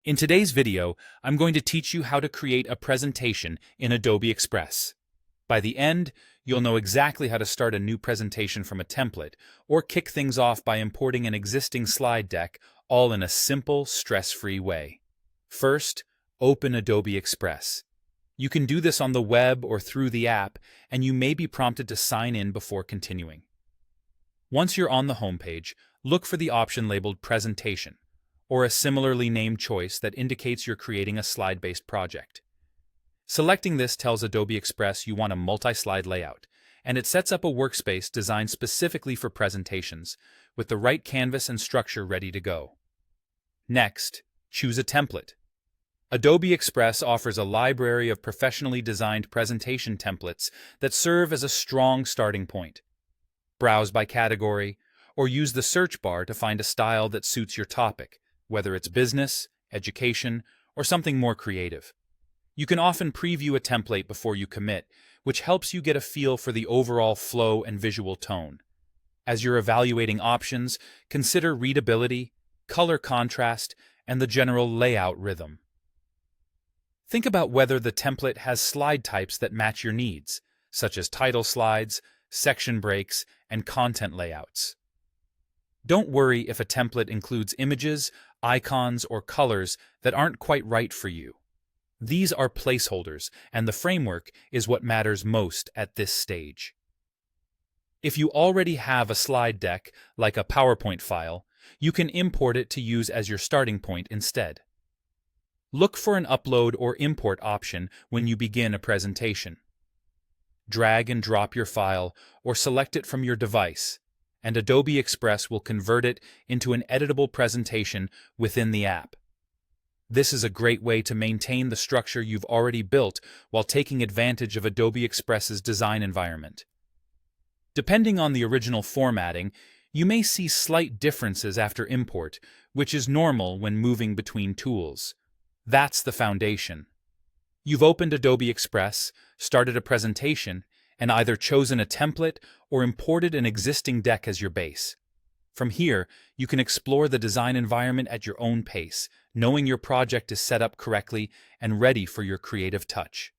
In today's video, I'm going to teach you how to create a presentation in Adobe Express. By the end, you'll know exactly how to start a new presentation from a template, or kick things off by importing an existing slide deck, all in a simple, stress-free way. First, open Adobe Express. You can do this on the web or through the app, and you may be prompted to sign in before continuing. Once you're on the homepage, look for the option labeled Presentation, or a similarly named choice that indicates you're creating a slide-based project. Selecting this tells Adobe Express you want a multi-slide layout, and it sets up a workspace designed specifically for presentations, with the right canvas and structure ready to go. Next, choose a template. Adobe Express offers a library of professionally designed presentation templates that serve as a strong starting point. Browse by category, or use the search bar to find a style that suits your topic, whether it's business, education, or something more creative. You can often preview a template before you commit, which helps you get a feel for the overall flow and visual tone. As you're evaluating options, consider readability, color contrast, and the general layout rhythm. Think about whether the template has slide types that match your needs, such as title slides, section breaks, and content layouts. Don't worry if a template includes images, icons, or colors that aren't quite right for you. These are placeholders, and the framework is what matters most at this stage. If you already have a slide deck, like a PowerPoint file, you can import it to use as your starting point instead. Look for an upload or import option when you begin a presentation. Drag and drop your file or select it from your device, and Adobe Express will convert it into an editable presentation within the app. This is a great way to maintain the structure you've already built while taking advantage of Adobe Express's design environment. Depending on the original formatting, you may see slight differences after import, which is normal when moving between tools. That's the foundation. You've opened Adobe Express, started a presentation, and either chosen a template or imported an existing deck as your base. From here, you can explore the design environment at your own pace, knowing your project is set up correctly and ready for your creative touch.